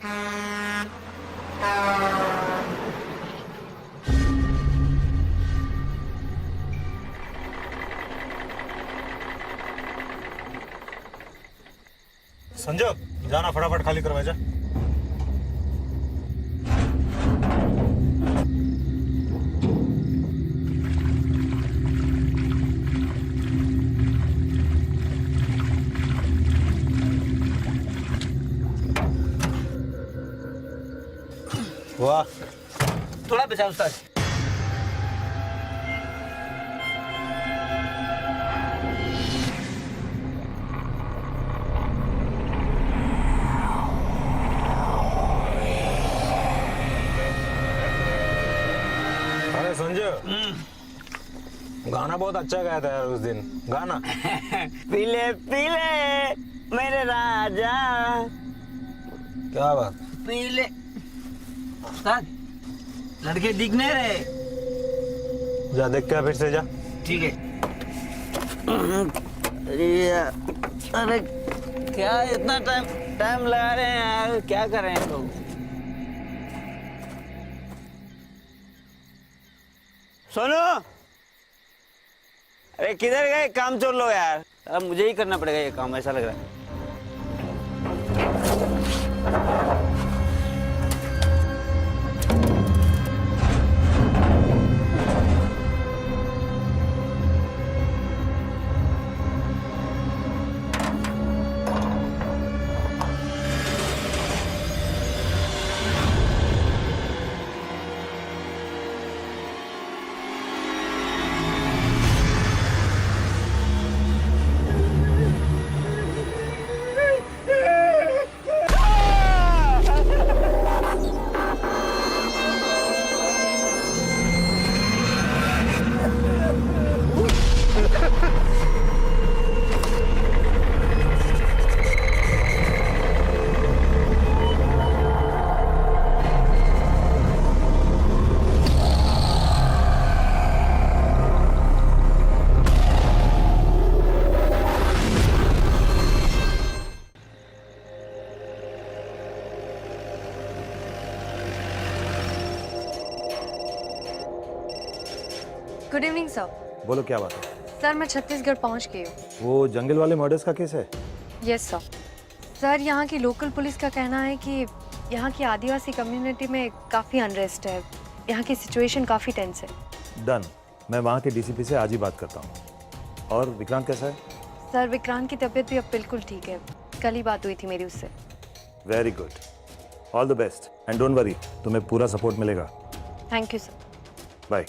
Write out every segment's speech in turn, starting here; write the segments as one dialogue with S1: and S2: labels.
S1: संजय जाना फटाफट खाली करवा जा। वाह,
S2: थोड़ा बचा उस्ताद।
S1: अरे संजय, गाना बहुत अच्छा गाया था यार उस दिन। गाना
S2: पीले पीले मेरे राजा।
S1: क्या बात।
S2: पीले उस्ताद, लड़के दिख नहीं रहे।
S1: जा देख के आ फिर से जा।
S2: ठीक है। अरे क्या इतना टाइम लगा रहे हैं यार, क्या कर रहे हैं लोग। सोनू, अरे किधर गए काम चोर लो यार। अब मुझे ही करना पड़ेगा ये काम, ऐसा लग रहा है।
S3: Good evening sir.
S4: बोलो क्या बात है?
S3: सर मैं छत्तीसगढ़ पहुंच गई हूँ।
S4: वो जंगल वाले मर्डर्स का केस है?
S3: Yes sir. सर यहाँ की लोकल पुलिस का कहना है कि यहाँ की आदिवासी कम्युनिटी में काफ़ी अनरेस्ट है। यहाँ की सिचुएशन काफ़ी टेंस है।
S4: डन, मैं वहाँ के डीसीपी से आज ही बात करता हूँ। और विक्रांत कैसा है?
S3: सर विक्रांत की तबीयत भी अब बिल्कुल ठीक है। कल ही बात हुई थी मेरी उससे।
S4: Very good, all the best and don't worry, तुम्हें पूरा सपोर्ट मिलेगा।
S3: Thank you sir.
S4: Bye.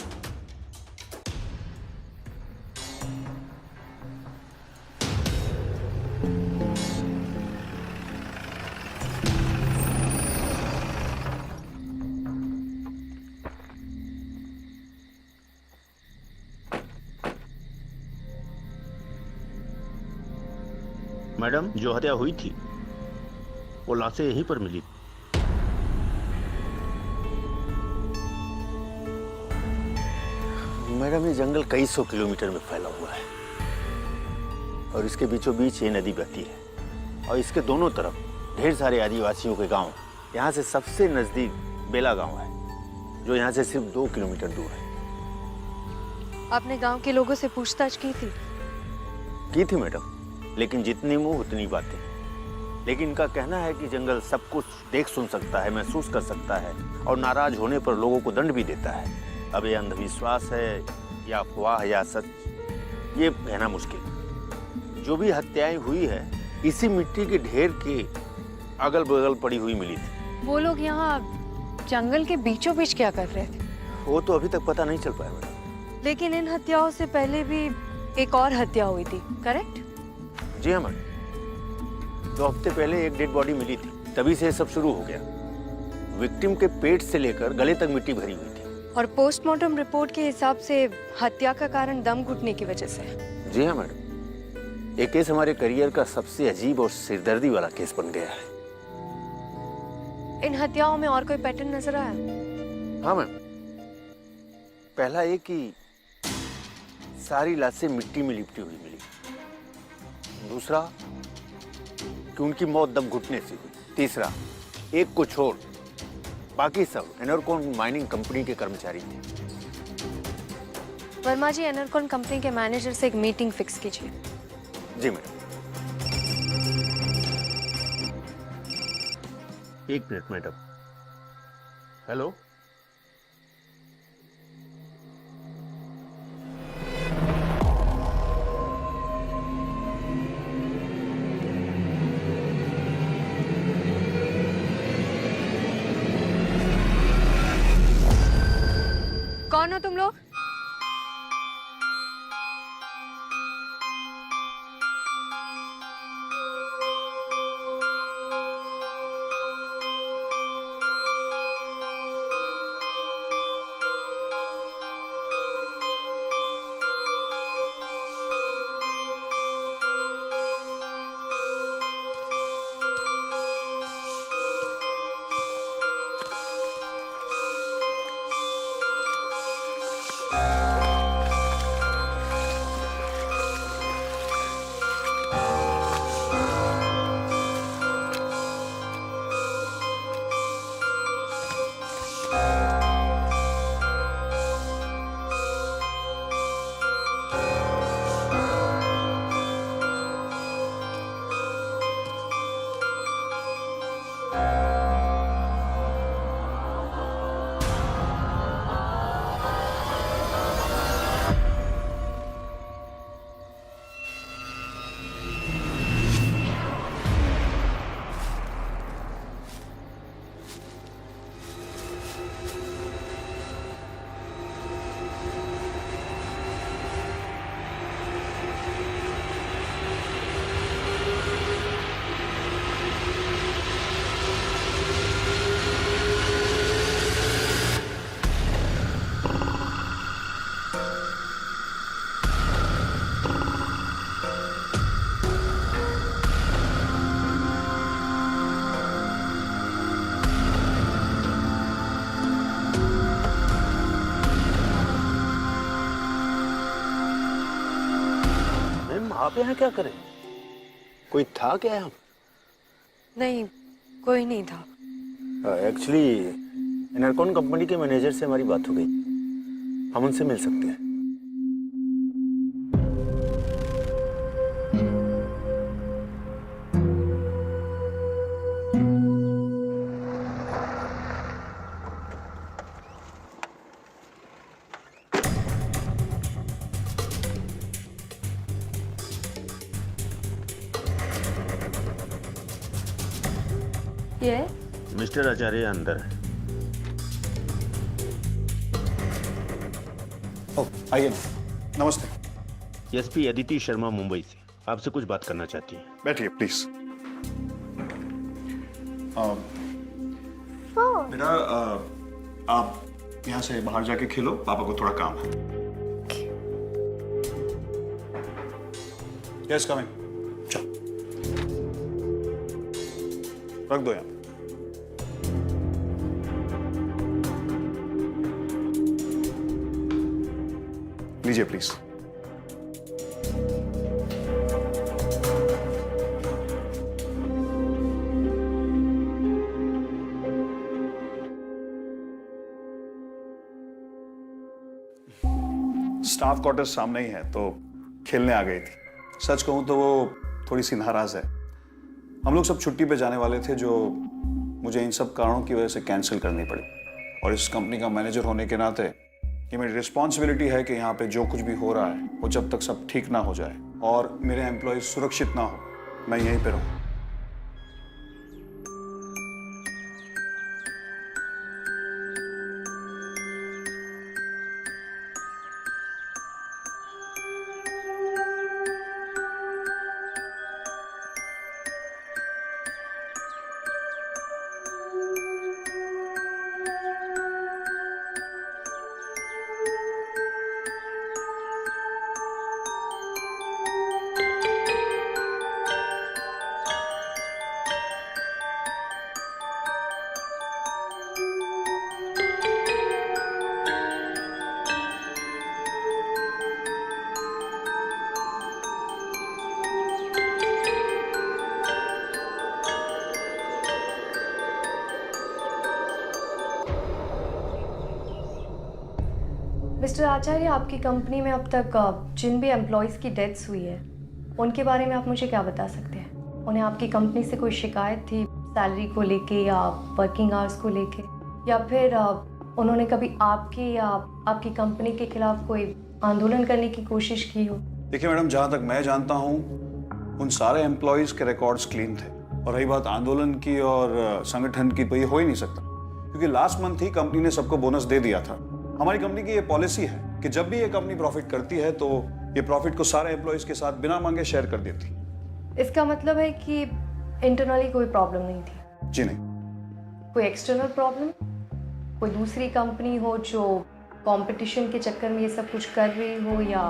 S5: Madam, जो हत्या हुई थी वो लाशें यहीं पर मिली। मैडम, ये जंगल कई सौ किलोमीटर में फैला हुआ है और इसके बीचों बीच ये नदी बहती है और इसके दोनों तरफ ढेर सारे आदिवासियों के गांव। यहाँ से सबसे नजदीक बेला गांव है जो यहाँ से सिर्फ 2 किलोमीटर दूर है।
S3: आपने गांव के लोगों से पूछताछ की थी?
S5: की थी मैडम, लेकिन जितनी मुंह उतनी बातें। लेकिन इनका कहना है कि जंगल सब कुछ देख सुन सकता है, महसूस कर सकता है और नाराज होने पर लोगों को दंड भी देता है। अब ये अंधविश्वास है या अफवाह या सच, ये कहना मुश्किल। जो भी हत्याएं हुई है इसी मिट्टी के ढेर के अगल बगल पड़ी हुई मिली थी।
S3: वो लोग यहाँ जंगल के बीचों बीच क्या कर रहे थे?
S5: वो तो अभी तक पता नहीं चल पाया मैडम।
S3: लेकिन इन हत्याओं से पहले भी एक और हत्या हुई थी, करेक्ट?
S5: जी हाँ मैडम, 2 हफ्ते पहले एक डेड बॉडी मिली थी, तभी से सब शुरू हो गया। विक्टिम के पेट से लेकर गले तक मिट्टी भरी हुई थी।
S3: और पोस्टमार्टम रिपोर्ट के हिसाब से हत्या का कारण दम घुटने की वजह से।
S5: जी हाँ मैडम, ये केस हमारे करियर का सबसे अजीब और सिरदर्दी वाला केस बन गया है।
S3: इन हत्याओं में और कोई पैटर्न नजर आया?
S5: हाँ मैम, पहला ये कि सारी लाशें मिट्टी में लिपटी हुई मिली। दूसरा कि उनकी मौत दम घुटने से हुई। तीसरा एक को छोड़ बाकी सब एनरकॉन माइनिंग कंपनी के कर्मचारी थे।
S3: वर्मा जी, एनरकॉन कंपनी के मैनेजर से एक मीटिंग फिक्स कीजिए।
S5: जी मैडम। एक मिनट मैडम। हेलो,
S3: कौन हो तुम लोग?
S5: आप यहाँ क्या करें? कोई था क्या यहाँ?
S3: नहीं, कोई नहीं था।
S5: एक्चुअली एनरकॉन कंपनी के मैनेजर से हमारी बात हो गई, हम उनसे मिल सकते हैं।
S3: Yes?
S5: मिस्टर आचार्य अंदर है।
S6: ओह, आइए। नमस्ते।
S5: एसपी अदिति शर्मा मुंबई से आपसे कुछ बात करना चाहती हैं।
S6: बैठिए प्लीज। बेटा, आप यहाँ से बाहर जाके खेलो, पापा को थोड़ा काम है। Yes, coming. चल, रख दो यहाँ। लीजिए प्लीज। स्टाफ क्वार्टर्स सामने ही है, तो खेलने आ गई थी। सच कहूं तो वो थोड़ी सी नाराज है। हम लोग सब छुट्टी पे जाने वाले थे, जो मुझे इन सब कारणों की वजह से कैंसिल करनी पड़ी। और इस कंपनी का मैनेजर होने के नाते ये मेरी रिस्पॉन्सिबिलिटी है कि यहाँ पे जो कुछ भी हो रहा है वो जब तक सब ठीक ना हो जाए और मेरे एम्प्लॉय सुरक्षित ना हो, मैं यहीं पे रहूं।
S3: मिस्टर आचार्य, आपकी कंपनी में अब तक जिन भी एम्प्लॉयज़ की डेथ्स हुई है उनके बारे में आप मुझे क्या बता सकते हैं? उन्हें आपकी कंपनी से कोई शिकायत थी सैलरी को लेके या वर्किंग आवर्स को लेके, या फिर उन्होंने कभी आपकी या आपकी कंपनी के खिलाफ कोई आंदोलन करने की कोशिश की हो?
S6: देखिए मैडम, जहाँ तक मैं जानता हूँ उन सारे एम्प्लॉयज के रिकॉर्ड्स क्लीन थे। और रही बात आंदोलन की और संगठन की, तो ये हो ही नहीं सकता, क्योंकि लास्ट मंथ ही कंपनी ने सबको बोनस दे दिया था। हमारी कंपनी की ये पॉलिसी है कि जब भी ये कंपनी प्रॉफिट करती है तो ये प्रॉफिट को सारे एम्प्लॉयज के साथ बिना मांगे शेयर कर देती।
S3: इसका मतलब है कि इंटरनली कोई प्रॉब्लम नहीं थी?
S6: जी नहीं।
S3: कोई एक्सटर्नल प्रॉब्लम? कोई दूसरी कंपनी हो जो कंपटीशन के चक्कर में ये सब कुछ कर रही हो या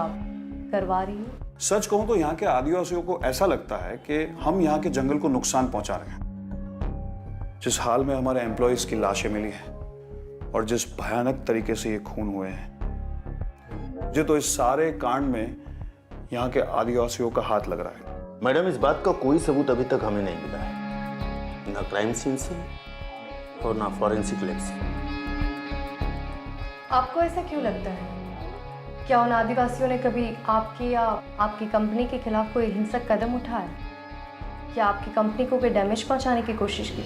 S3: करवा रही हो?
S6: सच कहूं तो यहाँ के आदिवासियों को ऐसा लगता है कि हम यहाँ के जंगल को नुकसान पहुंचा रहे हैं। जिस हाल में हमारे एम्प्लॉयज की लाशें मिली हैं और जिस भयानक तरीके से ये खून हुए हैं, मुझे तो इस सारे कांड में यहाँ के आदिवासियों का हाथ लग रहा है।
S5: मैडम, इस बात का कोई सबूत अभी तक हमें नहीं मिला है, ना क्राइम सीन से और ना फॉरेंसिक लैब से।
S3: आपको ऐसा क्यों लगता है? क्या उन आदिवासियों ने कभी आपकी या आपकी कंपनी के खिलाफ कोई हिंसक कदम उठाया? क्या आपकी कंपनी को कोई डैमेज पहुंचाने की कोशिश की?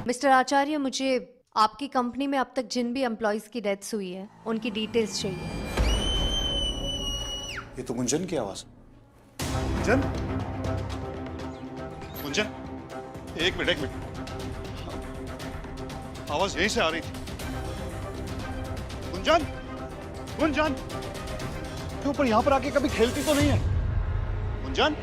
S3: मिस्टर आचार्य, मुझे आपकी कंपनी में अब तक जिन भी एम्प्लॉयज की डेथ्स हुई है उनकी डिटेल्स चाहिए।
S6: ये तो गुंजन की आवाज।
S7: गुंजन, गुंजन, एक मिनट। आवाज यहीं से आ रही थी। गुंजन, गुंजन, क्यों ऊपर यहां पर आके कभी खेलती तो नहीं है? गुंजन,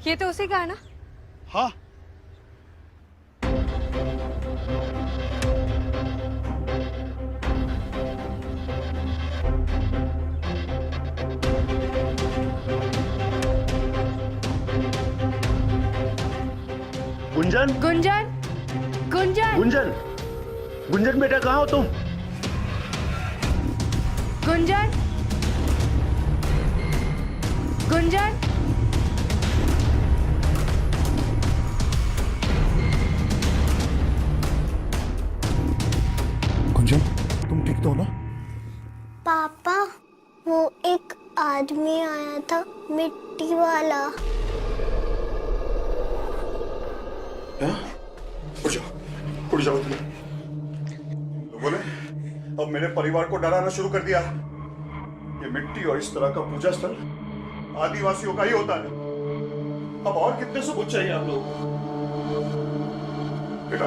S3: ये तो उसी का है ना?
S7: हाँ।
S5: गुंजन,
S3: गुंजन, गुंजन,
S5: गुंजन, गुंजन बेटा, कहाँ हो तुम?
S3: गुंजन, गुंजन,
S7: गुंजन, तुम ठीक तो हो ना?
S8: पापा, वो एक आदमी आया था, मिट्टी वाला।
S7: उठ जाओ तुम। लोगों ने अब मेरे परिवार को डराना शुरू कर दिया। ये मिट्टी और इस तरह का पूजा स्थल आदिवासियों का ही होता है। अब और कितने सबूत चाहिए आप लोग? बेटा,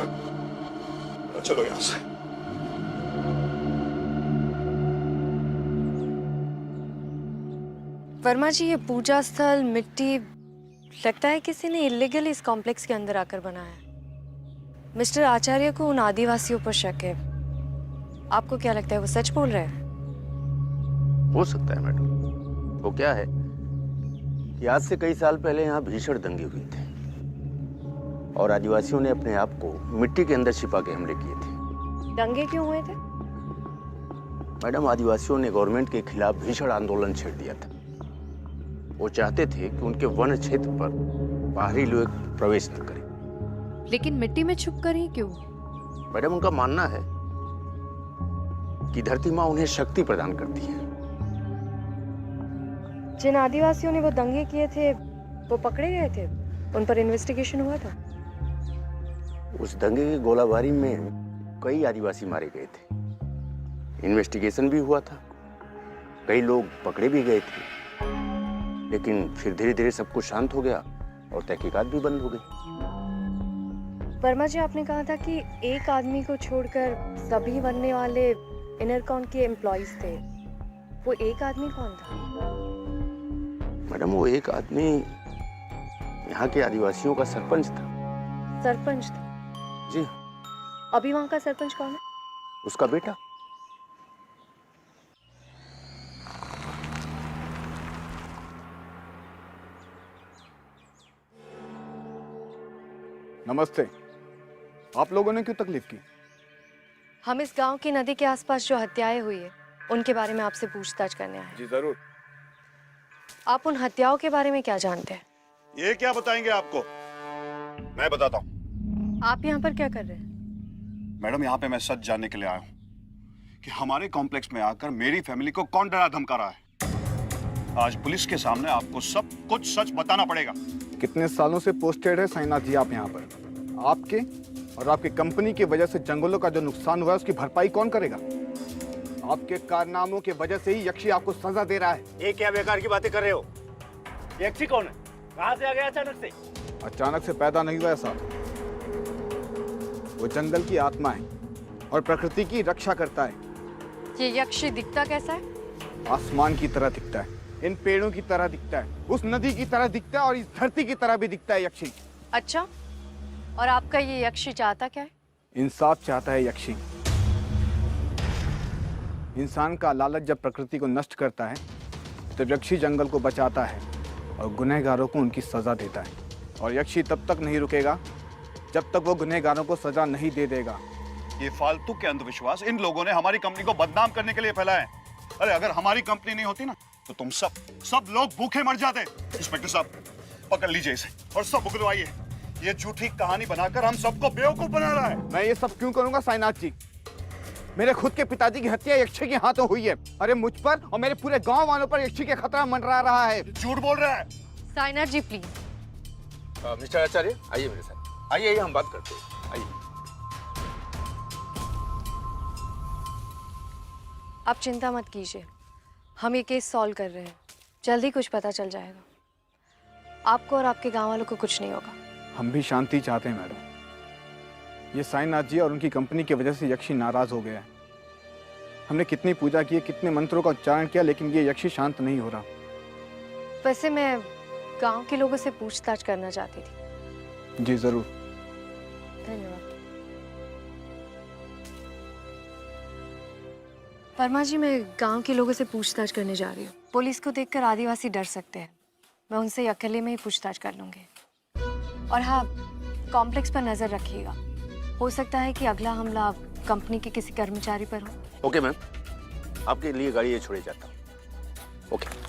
S7: चलो यहां से।
S3: वर्मा जी, ये पूजा स्थल मिट्टी लगता है किसी ने इलीगल इस कॉम्प्लेक्स के अंदर आकर बनाया है। मिस्टर आचार्य को उन आदिवासियों पर शक है। आपको क्या लगता है, वो सच बोल रहे हैं?
S5: हो सकता है मैडम। वो क्या है कि आज से कई साल पहले यहाँ भीषण दंगे हुए थे और आदिवासियों ने अपने आप को मिट्टी के अंदर छिपा के हमले किए थे।
S3: दंगे क्यों हुए थे?
S5: मैडम, आदिवासियों ने गवर्नमेंट के खिलाफ भीषण आंदोलन छेड़ दिया था वो चाहते थे कि उनके वन क्षेत्र पर बाहरी लोग प्रवेश न करें।
S3: लेकिन मिट्टी में छुप कर ही क्यों?
S5: मैडम, उनका मानना है कि धरती माँ उन्हें शक्ति प्रदान करती है।
S3: जिन आदिवासियों ने वो दंगे किए थे वो पकड़े गए थे, उन पर इन्वेस्टिगेशन हुआ था?
S5: उस दंगे की गोलाबारी में कई आदिवासी मारे गए थे, इन्वेस्टिगेशन भी हुआ था, कई लोग पकड़े भी गए थे, लेकिन फिर धीरे धीरे सब कुछ शांत हो गया और तहकीकात भी बंद हो गई।
S3: वर्मा जी, आपने कहा था कि एक आदमी को छोड़कर सभी बनने वाले इनरकॉन के एम्प्लॉइज थे। वो एक आदमी कौन था?
S5: मैडम, वो एक आदमी यहाँ के आदिवासियों का सरपंच था।
S3: सरपंच था?
S5: जी।
S3: अभी वहाँ का सरपंच कौन है?
S5: उसका बेटा।
S9: नमस्ते। आप लोगों ने क्यों तकलीफ की?
S3: हम इस गांव की नदी के आसपास जो हत्याएं हुई है उनके बारे में आपसे पूछताछ करने आए हैं।
S9: जी जरूर।
S3: आप उन हत्याओं के बारे में क्या जानते हैं?
S7: ये क्या बताएंगे आपको? मैं बताता हूँ।
S3: आप यहाँ पर क्या कर रहे हैं?
S7: मैडम, यहाँ पे मैं सच जानने के लिए आया हूँ कि हमारे कॉम्प्लेक्स में आकर मेरी फैमिली को कौन डरा धमका रहा है। आज पुलिस के सामने आपको सब कुछ सच बताना पड़ेगा।
S9: कितने सालों से पोस्टेड है साईनाथ जी आप यहाँ पर? आपके और आपकी कंपनी की वजह से जंगलों का जो नुकसान हुआ है उसकी भरपाई कौन करेगा? आपके कारनामों की वजह से ही यक्षी आपको सजा दे रहा है।
S5: ये क्या बेकार की बातें कर रहे हो?
S1: यक्षी कौन है? कहाँ से आ गया अचानक से?
S9: अचानक से पैदा नहीं हुआ ऐसा। वो जंगल की आत्मा है और प्रकृति की रक्षा करता है।
S3: ये यक्षी दिखता कैसा है?
S9: आसमान की तरह दिखता है, इन पेड़ों की तरह दिखता है, उस नदी की तरह दिखता है और इस धरती की तरह भी दिखता है यक्षी।
S3: अच्छा, और आपका ये यक्षी चाहता क्या है?
S9: इंसाफ चाहता है यक्षी। इंसान का लालच जब प्रकृति को नष्ट करता है तो यक्षी जंगल को बचाता है और गुनहगारों को उनकी सजा देता है। और यक्षी तब तक नहीं रुकेगा जब तक वो गुनहगारों को सजा नहीं दे देगा।
S7: ये फालतू के अंधविश्वास इन लोगों ने हमारी कंपनी को बदनाम करने के लिए फैलाए हैं। अरे अगर हमारी कंपनी नहीं होती ना तो तुम सब लोग भूखे मर जाते। इंस्पेक्टर साहब, पकड़ लीजिए इसे और सब उगलवाइए। ये झूठी कहानी बनाकर हम सबको बेवकूफ बना रहा है।
S9: मैं ये सब क्यों करूंगा साईनाथ जी? मेरे खुद के पिताजी की हत्या यक्षी के हाथों हुई है। अरे मुझ पर और मेरे पूरे गांव वालों पर यक्षी के खतरा मंडरा रहा है।
S7: झूठ बोल रहा है।
S3: साईनाथ जी प्लीज।
S5: मिस्टर आचार्य, आइए मेरे साथ। आइए, हम बात करते हैं। आइए।
S3: आप चिंता मत कीजिए, हम ये केस सॉल्व कर रहे हैं, जल्दी कुछ पता चल जाएगा। आपको और आपके गांव वालों को कुछ नहीं होगा।
S9: हम भी शांति चाहते हैं मैडम। ये साईनाथ जी और उनकी कंपनी की वजह से यक्षी नाराज हो गया है। हमने कितनी पूजा की, कितने मंत्रों का उच्चारण किया, लेकिन ये यक्षी शांत नहीं हो रहा।
S3: वैसे मैं गांव के लोगों से पूछताछ करना चाहती थी।
S9: जी जरूर।
S3: धन्यवाद। वर्मा जी, मैं गांव के लोगों से पूछताछ करने जा रही हूँ। पुलिस को देखकर आदिवासी डर सकते हैं। मैं उनसे अकेले में ही पूछताछ कर लूंगी। और हाँ, कॉम्प्लेक्स पर नजर रखिएगा। हो सकता है कि अगला हमला कंपनी के किसी कर्मचारी पर हो।
S5: ओके मैम, आपके लिए गाड़ी ये छोड़े जाता हूँ। ओके।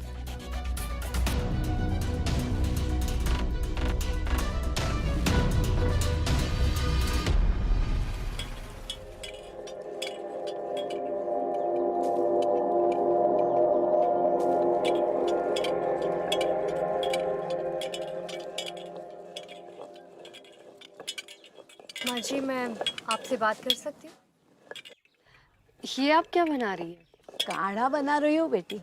S3: माँ जी, मैं आपसे बात कर सकती हूँ? ये आप क्या बना रही है?
S10: काढ़ा बना रही हो बेटी?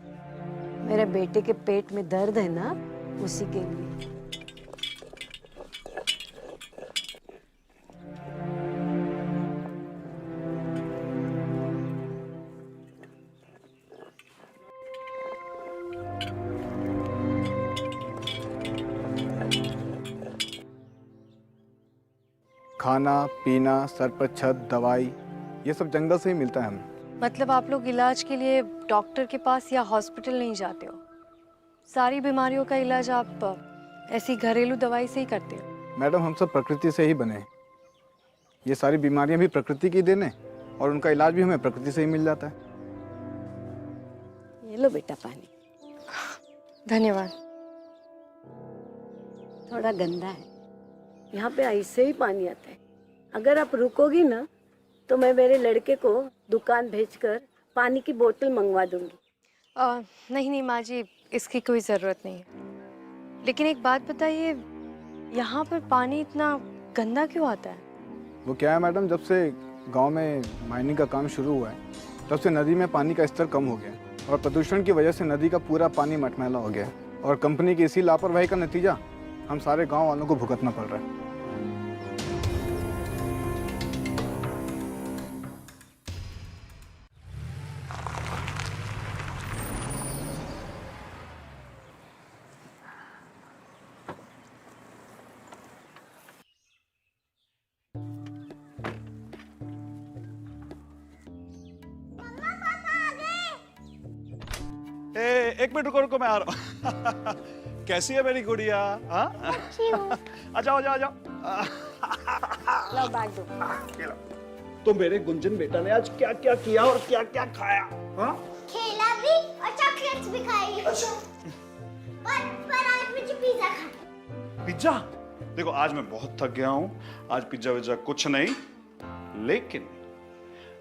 S10: मेरे बेटे के पेट में दर्द है ना, उसी के लिए।
S9: खाना पीना, सर पर छत, दवाई, ये सब जंगल से ही मिलता है हमें।
S3: मतलब आप लोग इलाज के लिए डॉक्टर के पास या हॉस्पिटल नहीं जाते हो? सारी बीमारियों का इलाज आप ऐसी घरेलू दवाई से ही करते हो?
S9: मैडम, हम सब प्रकृति से ही बने हैं। ये सारी बीमारियां भी प्रकृति की देन है और उनका इलाज भी हमें प्रकृति से ही मिल जाता है।
S10: ये लो बेटा पानी।
S3: धन्यवाद।
S10: थोड़ा गंदा है। यहाँ पे ऐसे ही पानी आता है। अगर आप रुकोगी ना तो मैं मेरे लड़के को दुकान भेजकर पानी की बोतल मंगवा दूंगी।
S3: नहीं नहीं माँ जी, इसकी कोई ज़रूरत नहीं है। लेकिन एक बात बताइए, यहाँ पर पानी इतना गंदा क्यों आता है?
S9: वो क्या है मैडम, जब से गांव में माइनिंग का काम शुरू हुआ है तब से नदी में पानी का स्तर कम हो गया है और प्रदूषण की वजह से नदी का पूरा पानी मटमैला हो गया है और कंपनी की इसी लापरवाही का नतीजा हम सारे गांव वालों को भुगतना पड़ रहा है।
S6: एक मिनट रुको रुको, मैं आ रहा हूँ। कैसी है मेरी गुड़िया? हाँ? आ जाओ आ जाओ आ जाओ।
S10: लो बैग दो।
S6: तो मेरे गुंजन बेटा ने आज क्या क्या किया और क्या क्या खाया? हाँ?
S8: खेला भी और चॉकलेट्स भी खाई। अच्छा। पर आज मुझे पिज्जा खाना।
S6: पिज्जा? देखो आज मैं बहुत थक गया हूँ, आज पिज्जा विज्जा कुछ नहीं, लेकिन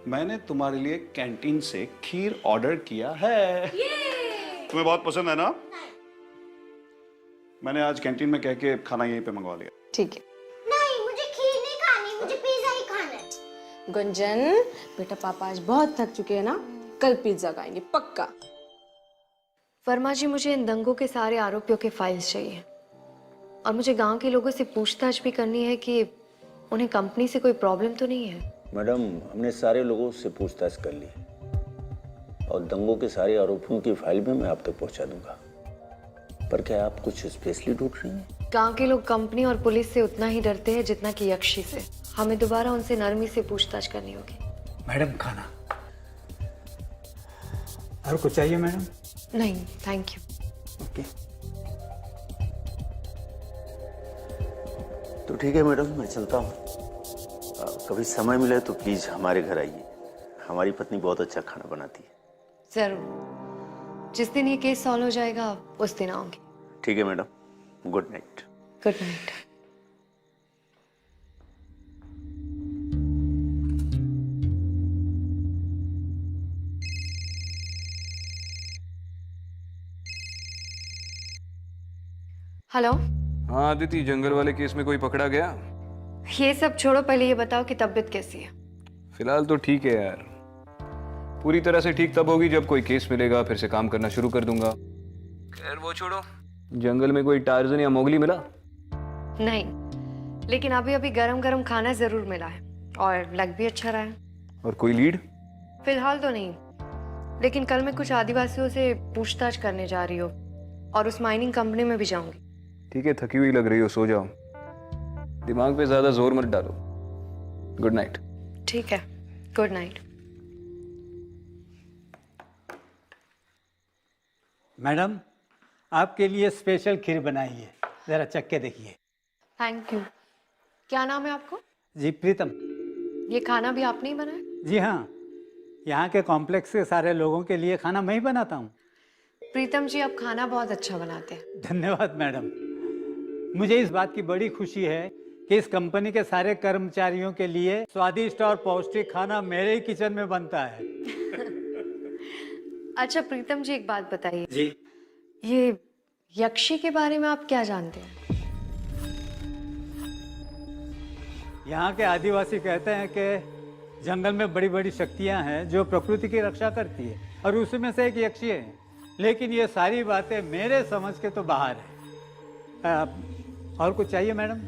S6: मैंने तुम्हारे लिए कैंटीन से खीर ऑर्डर किया है। तुम्हें बहुत पसंद है ना? मैंने आज कैंटीन में कह के खाना यहीं पे मंगवा लिया।
S10: ठीक है।
S8: नहीं, मुझे खीर नहीं खानी, मुझे पिज्जा ही खाना है।
S10: गुंजन बेटा, पापा आज बहुत थक चुके हैं ना, कल पिज्जा खाएंगे पक्का।
S3: वर्मा जी, मुझे इन दंगों के सारे आरोपियों के फाइल्स चाहिए और मुझे गांव के लोगों से पूछताछ भी करनी है कि उन्हें कंपनी से कोई प्रॉब्लम तो नहीं है।
S5: मैडम, हमने सारे लोगों से पूछताछ कर ली और दंगों के सारे आरोपियों की फाइल भी मैं आप तक पहुंचा दूंगा। पर क्या आप कुछ स्पेशली ढूंढ रही हैं?
S3: गांव के लोग कंपनी और पुलिस से उतना ही डरते हैं जितना कि यक्षी से। हमें दोबारा उनसे नरमी से पूछताछ करनी होगी।
S1: मैडम खाना और कुछ चाहिए मैडम?
S3: नहीं थैंक यू।
S1: ओके।
S5: तो ठीक है मैडम, मैं चलता हूँ। कभी समय मिले तो प्लीज हमारे घर आइए। हमारी पत्नी बहुत अच्छा खाना बनाती है।
S3: जरूर, जिस दिन ये केस सॉल्व हो जाएगा उस दिन आऊंगी।
S5: ठीक है madam, good night.
S3: Good night. Hello.
S11: हाँ अदिति, जंगल वाले केस में कोई पकड़ा गया?
S3: ये सब छोड़ो, पहले ये बताओ कि तबीयत कैसी है?
S11: फिलहाल तो ठीक है यार। पूरी तरह से ठीक तब होगी जब कोई केस मिलेगा, फिर से काम करना शुरू कर दूंगा। खैर वो छोड़ो, जंगल में कोई टार्जन या मोगली मिला?
S3: नहीं, लेकिन अभी अभी गरम गरम खाना जरूर मिला है और लग भी अच्छा रहा है।
S11: और कोई लीड?
S3: फिलहाल तो नहीं, लेकिन कल मैं कुछ आदिवासियों से पूछताछ करने जा रही हूँ और उस माइनिंग कंपनी में भी जाऊंगी।
S11: ठीक है, थकी हुई लग रही हो, सो जाओ। दिमाग पे ज्यादा जोर मत डालो। Good night.
S3: ठीक है, गुड नाइट।
S1: मैडम, आपके लिए स्पेशल खीर बनाई है, जरा चख के देखिए।
S3: Thank you. क्या नाम है आपको?
S1: जी प्रीतम।
S3: ये खाना भी आपने ही बनाया?
S1: जी हाँ, यहाँ के कॉम्प्लेक्स के सारे लोगों के लिए खाना मैं ही बनाता हूँ।
S3: प्रीतम जी, आप खाना बहुत अच्छा बनाते हैं।
S1: धन्यवाद मैडम। मुझे इस बात की बड़ी खुशी है कि इस कंपनी के सारे कर्मचारियों के लिए स्वादिष्ट और पौष्टिक खाना मेरे ही किचन में बनता है।
S3: अच्छा प्रीतम जी, एक बात बताइए।
S1: जी।
S3: ये यक्षी के बारे में आप क्या जानते हैं?
S1: यहाँ के आदिवासी कहते हैं कि जंगल में बड़ी बड़ी शक्तियाँ हैं जो प्रकृति की रक्षा करती है और उसमें से एक यक्षी है। लेकिन ये सारी बातें मेरे समझ के तो बाहर है। और कुछ चाहिए मैडम?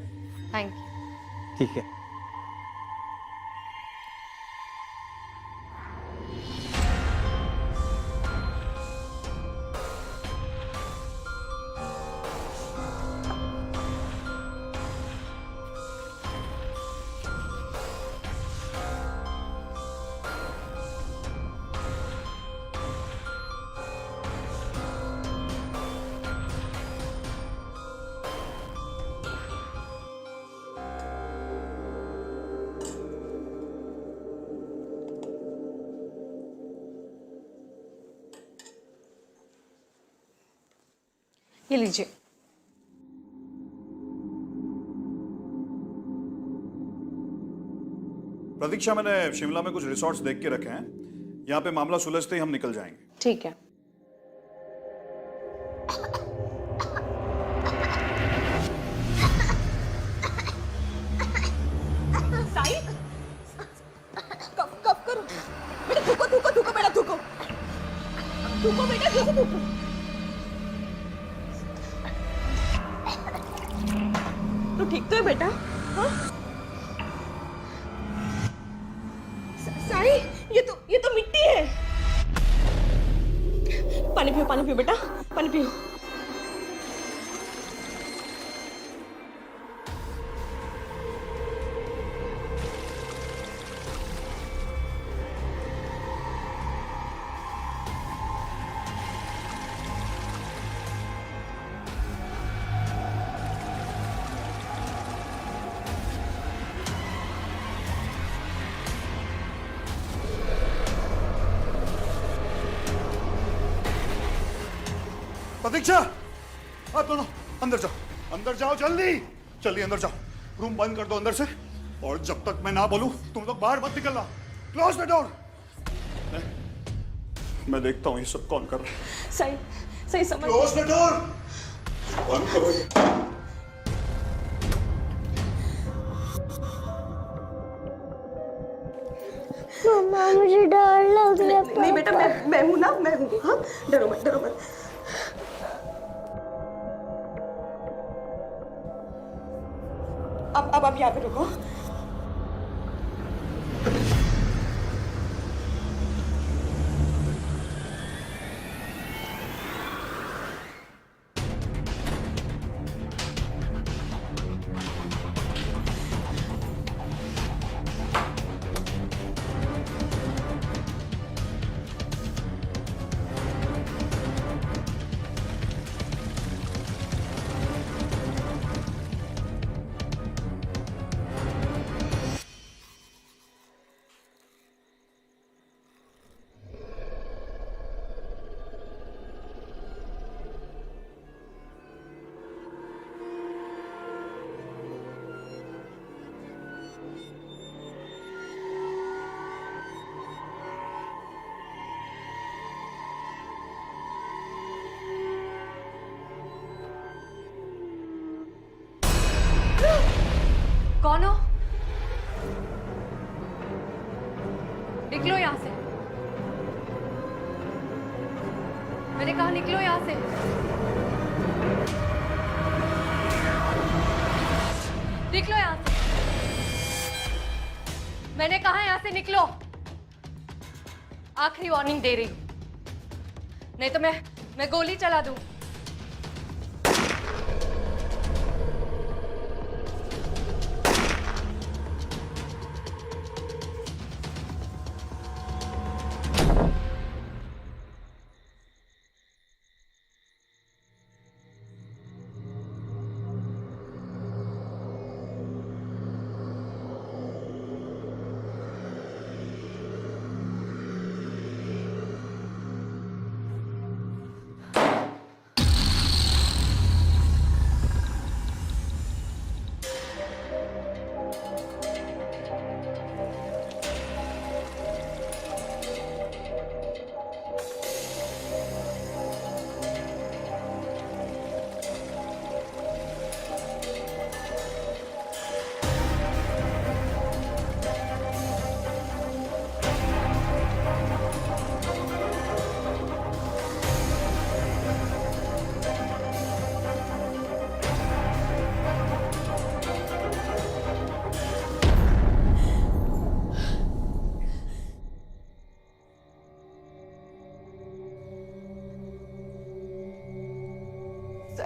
S3: Thank you.
S1: ठीक है।
S3: ये लीजिए।
S6: प्रतीक्षा, मैंने शिमला में कुछ रिसोर्ट्स देख के रखे हैं। यहाँ पे मामला सुलझते ही हम निकल जाएंगे।
S3: ठीक है।
S10: साई, कब करो बेटा, थूको बेटा, थूको बेटा, थूको। तू ठीक तो है बेटा? हाँ? साई, ये तो मिट्टी है। पानी पियो बेटा, पानी पियो।
S7: प्रतीक्षा, आप दोनों अंदर जाओ जल्दी अंदर जाओ। रूम बंद कर दो अंदर से, और जब तक मैं ना बोलूं तुम लोग बाहर मत निकलना। Close the door. मैं देखता हूं ये सब कौन कर रहा है।
S10: सही समझ।
S7: Close the door. बंद करो ये।
S8: मम्मा मुझे डर लग रहा है।
S10: नहीं बेटा, मैं हूं ना, मैं हूं। हाँ, डरो मत। अब आप यहाँ पे रुको।
S3: कौन हो? निकलो यहाँ से। मैंने कहा निकलो यहाँ से। निकलो यहाँ से। मैंने कहा यहाँ से निकलो। आखिरी वार्निंग दे रही हूँ, नहीं तो मैं गोली चला दूँ।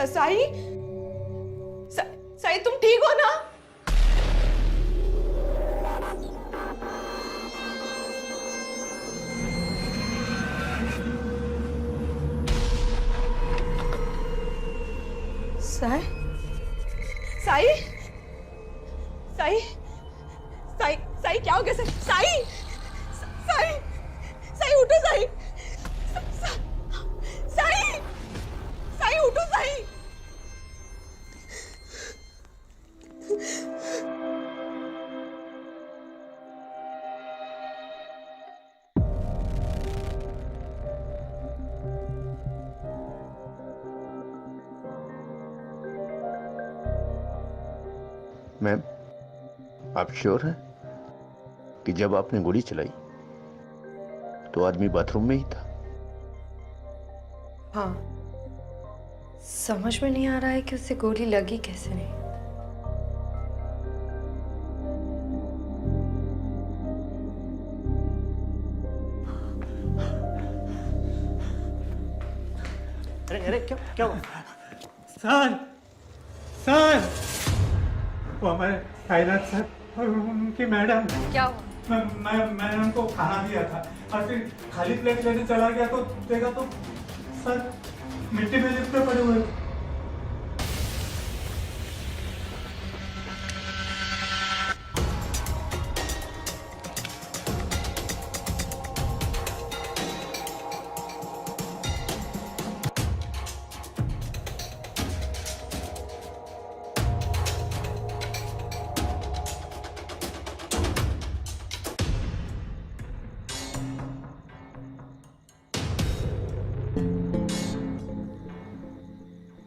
S3: साई, तुम ठीक हो ना? साई, क्या हो गया? साई उठो। साई उठो।
S5: मैम, आप श्योर हैं कि जब आपने गोली चलाई तो आदमी बाथरूम में ही था?
S3: हाँ, समझ में नहीं आ रहा है कि उससे गोली लगी कैसे नहीं।
S2: अरे अरे क्या क्या हुआ?
S1: सर, सर, वो हमारे साइनाथ सर और उनकी मैडम।
S3: क्या हुआ?
S1: मैंने उनको खाना दिया था और फिर खाली प्लेट लेने चला गया तो देखा तो सर मिट्टी में लिपटे पड़े हुए थे।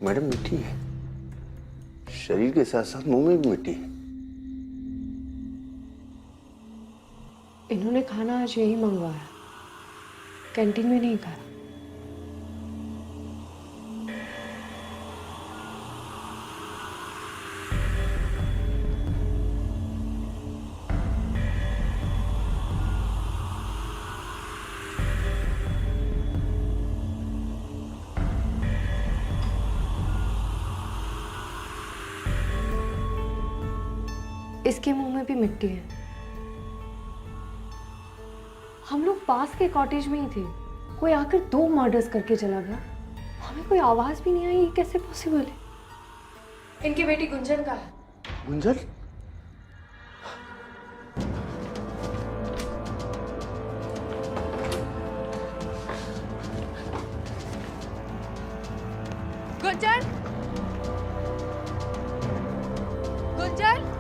S5: मैडम, मिट्टी है, शरीर के साथ साथ मुंह में भी मिट्टी है।
S3: इन्होंने खाना आज यही मंगवाया, कैंटीन में नहीं खाया। इसके मुंह में भी मिट्टी है। हम लोग पास के कॉटेज में ही थे, कोई आकर 2 मर्डर्स करके चला गया, हमें कोई आवाज भी नहीं आई। ये कैसे पॉसिबल है? इनकी बेटी गुंजन का है।
S5: गुंजन?
S3: गुंजन, गुंजन,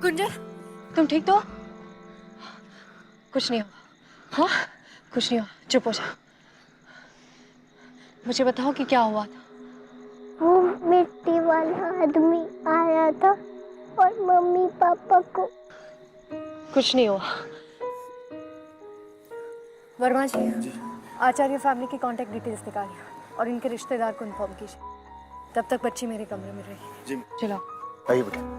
S3: गुंजन, तुम ठीक तो? कुछ नहीं हुआ। हाँ, कुछ नहीं हुआ, चुप हो जा। मुझे बताओ कि क्या हुआ था।
S8: वो मिट्टी वाला आदमी आया था और मम्मी पापा को।
S3: कुछ नहीं हुआ। वर्मा जी, आचार्य फैमिली की कांटेक्ट डिटेल्स निकालिए और इनके रिश्तेदार को इन्फॉर्म कीजिए। तब तक बच्ची मेरे कमरे में रहेगी।
S6: जी।
S3: चलो
S5: आइए बेटा।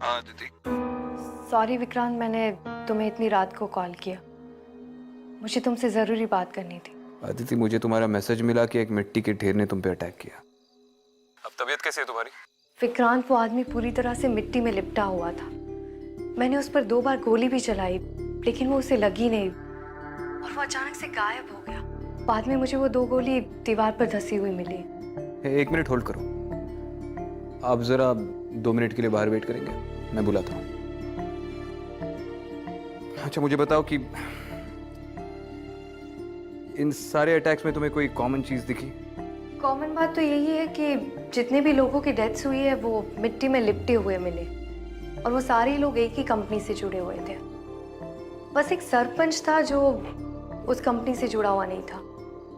S11: हाँ दीदी।
S3: सॉरी विक्रांत, मैंने तुम्हें इतनी रात को कॉल किया। मुझे तुमसे ज़रूरी बात करनी थी।
S11: अदिति, मुझे तुम्हारा मैसेज मिला कि एक मिट्टी के ढेर ने तुम पे अटैक किया। अब तबीयत कैसी है तुम्हारी?
S3: विक्रांत, वो आदमी पूरी तरह से मिट्टी में लिपटा हुआ था। मैंने उस पर 2 बार गोली भी चलाई, लेकिन वो उसे लगी नहीं और वो अचानक से गायब हो गया। बाद में मुझे वो 2 गोली दीवार पर धसी हुई मिली।
S11: 1 मिनट होल्ड करो, आप जरा 2 मिनट के लिए बाहर वेट करेंगे, मैं बुलाता हूँ। अच्छा मुझे बताओ कि इन सारे अटैक्स में तुम्हें कोई कॉमन चीज दिखी?
S3: कॉमन बात तो यही है कि जितने भी लोगों की डेथ्स हुई है वो मिट्टी में लिपटे हुए मिले और वो सारे लोग एक ही कंपनी से जुड़े हुए थे। बस एक सरपंच था जो उस कंपनी से जुड़ा हुआ नहीं था।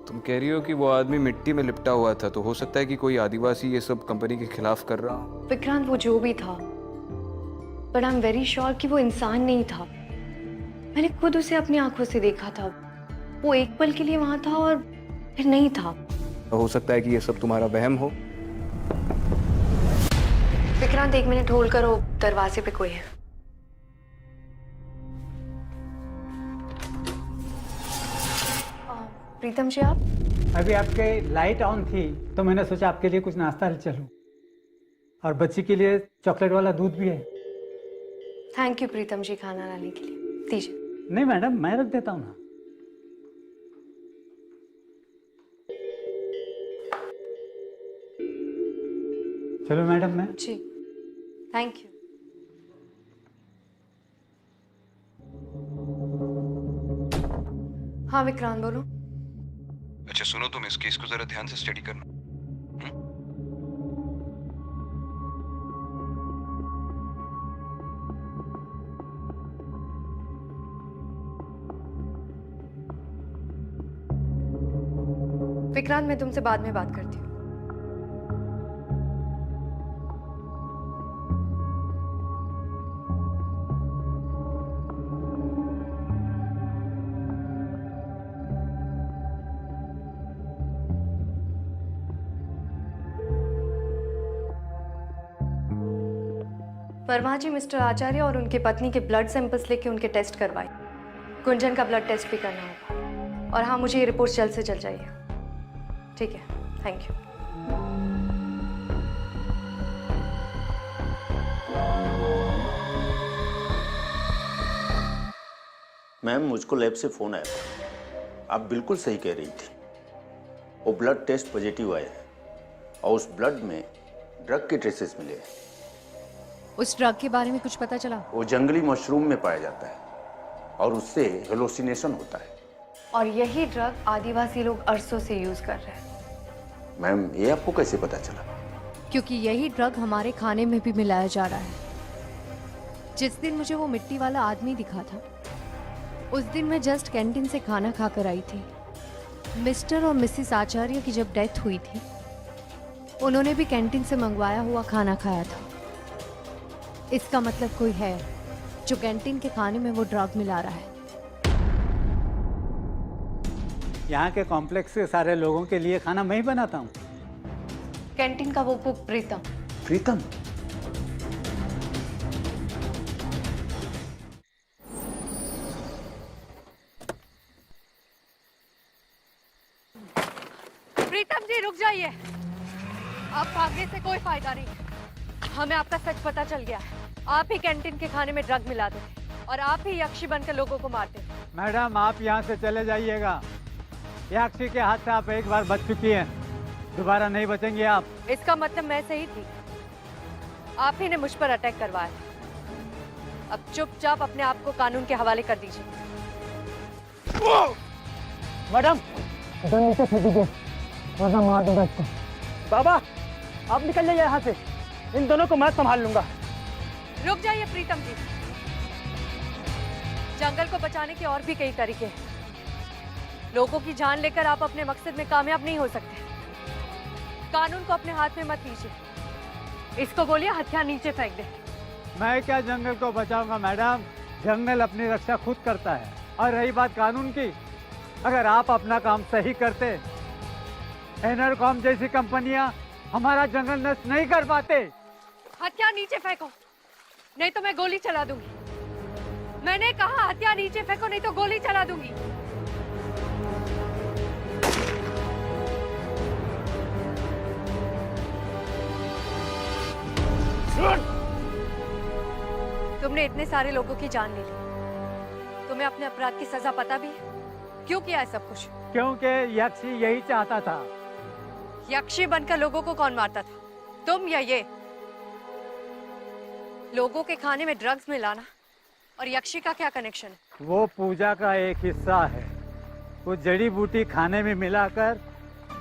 S11: तुम कह रही हो कि वो आदमी मिट्टी में लिपटा हुआ था, तो हो सकता है कि कोई आदिवासी ये सब कंपनी के खिलाफ कर रहा हो।
S3: विक्रांत, वो जो भी था, but I am very sure कि वो इंसान नहीं था। मैंने खुद उसे अपनी आंखों से देखा था। वो एक पल के लिए वहां था और फिर नहीं था।
S11: तो हो सकता है कि ये सब तुम्हारा वहम हो।
S3: विक्रांत, 1 मिनट होल्ड करो, दरवाजे पे कोई है। प्रीतम जी, आप?
S1: अभी आपके लाइट ऑन थी तो मैंने सोचा आपके लिए कुछ नाश्ता ले चलूं, और बच्ची के लिए चॉकलेट वाला दूध भी है।
S3: थैंक यू प्रीतम जी, खाना लाने के लिए। दीजिए।
S1: नहीं मैडम, मैं रख देता हूँ ना। चलो मैडम मैं
S3: जी, थैंक यू। हाँ विक्रांत बोलो।
S11: अच्छा सुनो, तुम इस केस को जरा ध्यान से स्टडी करना।
S3: विक्रांत मैं तुमसे बाद में बात करती हूँ। वर्मा जी, मिस्टर आचार्य और उनकी पत्नी के ब्लड सैंपल्स लेके उनके टेस्ट करवाए। गुंजन का ब्लड टेस्ट भी करना होगा। और हाँ, मुझे ये रिपोर्ट जल्द से जल्द चाहिए। ठीक है, थैंक यू।
S5: मैम, मुझको लैब से फोन आया था। आप बिल्कुल सही कह रही थी। वो ब्लड टेस्ट पॉजिटिव आया है और उस ब्लड में ड्रग के ट्रेसेस मिले हैं।
S12: उस ड्रग के बारे में कुछ पता चला?
S5: वो जंगली मशरूम में पाया जाता है और उससे हेलोसिनेशन होता है।
S3: और यही ड्रग आदिवासी लोग अरसों से यूज कर रहे हैं।
S5: मैम, ये आपको कैसे पता चला?
S12: क्योंकि यही ड्रग हमारे खाने में भी मिलाया जा रहा है। जिस दिन मुझे वो मिट्टी वाला आदमी दिखा था, उस दिन मैं जस्ट कैंटीन से खाना खाकर आई थी। मिस्टर और मिसेस आचार्य की जब डेथ हुई थी, उन्होंने भी कैंटीन से मंगवाया हुआ खाना खाया था। इसका मतलब कोई है जो कैंटीन के खाने में वो ड्रग मिला रहा है।
S1: यहाँ के कॉम्प्लेक्स के सारे लोगों के लिए खाना मैं ही बनाता हूँ।
S3: कैंटीन का वो कुक प्रीतम।
S5: प्रीतम?
S12: प्रीतम जी रुक जाइए, आप भागने से कोई फायदा नहीं। हमें आपका सच पता चल गया है। आप ही कैंटीन के खाने में ड्रग मिलाते थे और आप ही यक्षी बनकर लोगों को मारते थे।
S1: मैडम, आप यहाँ से चले जाइएगा। यक्षी के हाथ से आप एक बार बच चुकी हैं, दोबारा नहीं बचेंगे आप।
S12: इसका मतलब मैं सही थी, आप ही ने मुझ पर अटैक करवाया। अब चुपचाप अपने आप को कानून के हवाले कर दीजिए।
S2: मैडम, गन नीचे फेंक दीजिए वरना मार दूंगा इसको। बाबा, आप निकल जाइए यहाँ से, इन दोनों को मैं संभाल लूंगा।
S12: रुक जाइए प्रीतम जी, जंगल को बचाने के और भी कई तरीके हैं। लोगों की जान लेकर आप अपने मकसद में कामयाब नहीं हो सकते। कानून को अपने हाथ में मत लीजिए। इसको बोलिए हथियार नीचे फेंक दे।
S1: मैं क्या जंगल को बचाऊंगा मैडम, जंगल अपनी रक्षा खुद करता है। और रही बात कानून की, अगर आप अपना काम सही करते, एनरकॉम जैसी कंपनियां हमारा जंगल नष्ट नहीं कर पाते।
S12: हथियार नीचे फेंको, नहीं तो मैं गोली चला दूंगी। मैंने कहा हथियार नीचे फेंको, नहीं तो गोली चला दूंगी। तुमने इतने सारे लोगों की जान ले ली। तुम्हें अपने अपराध की सजा पता भी है? क्यों किया है सब कुछ?
S1: क्योंकि यक्षी यही चाहता था।
S12: यक्षी बनकर लोगों को कौन मारता था, तुम या ये? लोगों के खाने में ड्रग्स मिलाना और यक्षी का क्या कनेक्शन है?
S1: वो पूजा का एक हिस्सा है। वो जड़ी बूटी खाने में मिलाकर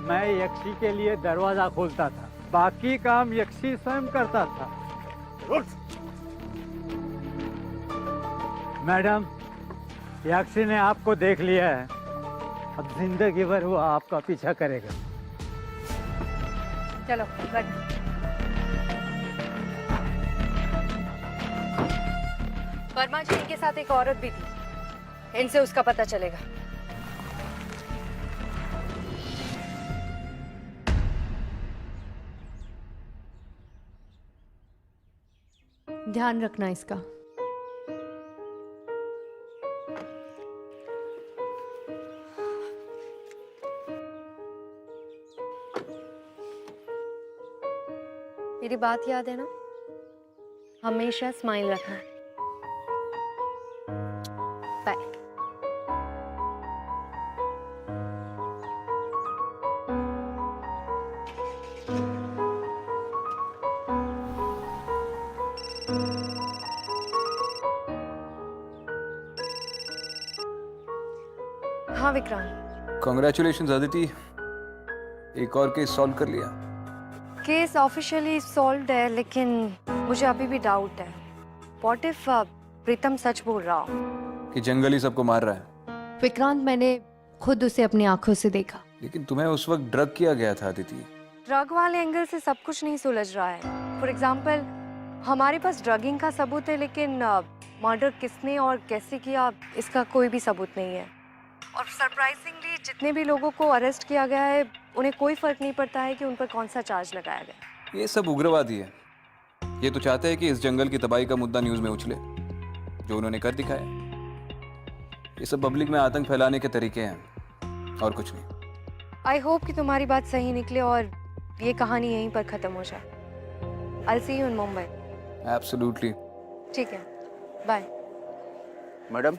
S1: मैं यक्षी के लिए दरवाजा खोलता था, बाकी काम यक्षी स्वयं करता था। मैडम, यक्षी ने आपको देख लिया है, अब जिंदगी भर वो आपका पीछा करेगा।
S12: चलो बैठ। वर्मा जी के साथ एक औरत भी थी, इनसे उसका पता चलेगा। ध्यान रखना इसका। मेरी बात याद है ना? हमेशा स्माइल रखना। बाय।
S3: हाँ विक्रांत,
S11: कॉन्ग्रेचुलेशन अदिति, एक और केस सॉल्व कर लिया।
S3: केस ऑफिशियली सॉल्व्ड है, लेकिन मुझे अभी भी डाउट है। व्हाट इफ प्रीतम सच बोल रहा हो
S11: कि जंगल ही सबको मार रहा है।
S12: विक्रांत, मैंने खुद उसे अपनी आंखों से देखा।
S11: लेकिन तुम्हें उस वक्त ड्रग किया गया था अदिति।
S3: ड्रग वाले एंगल से सब कुछ नहीं सुलझ रहा है। फॉर एग्जाम्पल, हमारे पास ड्रगिंग का सबूत है, लेकिन मर्डर किसने और कैसे किया इसका कोई भी सबूत नहीं है। और सरप्राइजिंगली जितने भी लोगों को अरेस्ट किया गया है, उन्हें कोई फर्क नहीं पड़ता है कि उन पर कौन सा चार्ज लगाया गया।
S11: ये सब उग्रवादी है। ये तो चाहते हैं कि इस जंगल की तबाही का मुद्दा न्यूज में उछले, जो उन्होंने कर दिखाया। ये सब पब्लिक में आतंक फैलाने के तरीके हैं और कुछ नहीं।
S3: आई होप कि तुम्हारी बात सही निकले और ये कहानी यहीं पर खत्म हो जाए। I'll see you in Mumbai.
S11: Absolutely.
S3: ठीक है, बाय।
S5: मैडम,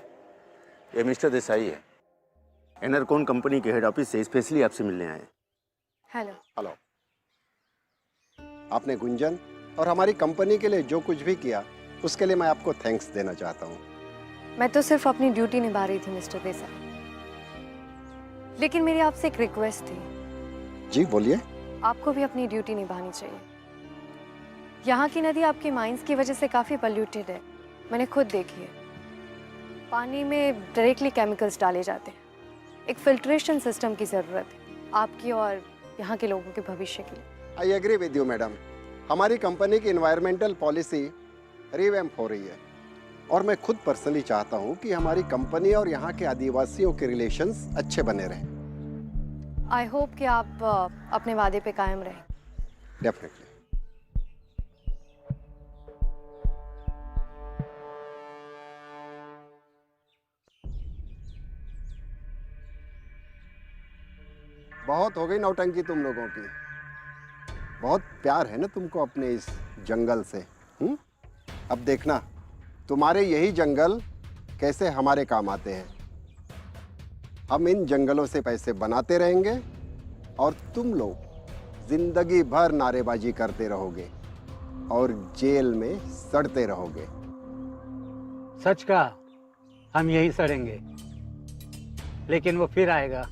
S5: ये मिस्टर देसाई है, एनरकॉन कंपनी के हेड ऑफिस से स्पेशली आपसे मिलने आए।
S3: हेलो।
S13: हेलो। आपने गुंजन और हमारी कंपनी के लिए जो कुछ भी किया, उसके लिए मैं आपको थैंक्स देना चाहता हूँ।
S3: मैं तो सिर्फ अपनी ड्यूटी निभा रही थी मिस्टर देसाई, लेकिन मेरी आपसे एक रिक्वेस्ट थी।
S13: जी बोलिए।
S3: आपको भी अपनी ड्यूटी निभानी चाहिए। यहाँ की नदी आपकी माइंस की वजह से काफ़ी पोल्यूटेड है, मैंने खुद देखी है। पानी में डायरेक्टली केमिकल्स डाले जाते हैं। एक फिल्ट्रेशन सिस्टम की ज़रूरत है आपकी और यहाँ के लोगों के भविष्य के लिए।
S13: I agree with you madam. हमारी कंपनी की इन्वायरमेंटल पॉलिसी रिवैम्प हो रही है और मैं खुद पर्सनली चाहता हूँ कि हमारी कंपनी और यहाँ के आदिवासियों के रिलेशंस अच्छे बने रहें।
S3: आई होप कि आप अपने वादे पे कायम रहें।
S13: डेफिनेटली। बहुत हो गई नौटंकी तुम लोगों की। बहुत प्यार है ना तुमको अपने इस जंगल से। अब देखना तुम्हारे यही जंगल कैसे हमारे काम आते हैं। हम इन जंगलों से पैसे बनाते रहेंगे और तुम लोग जिंदगी भर नारेबाजी करते रहोगे और जेल में सड़ते रहोगे।
S1: सच कहा, हम यही सड़ेंगे, लेकिन वो फिर आएगा,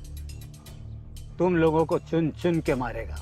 S1: तुम लोगों को चुन चुन के मारेगा।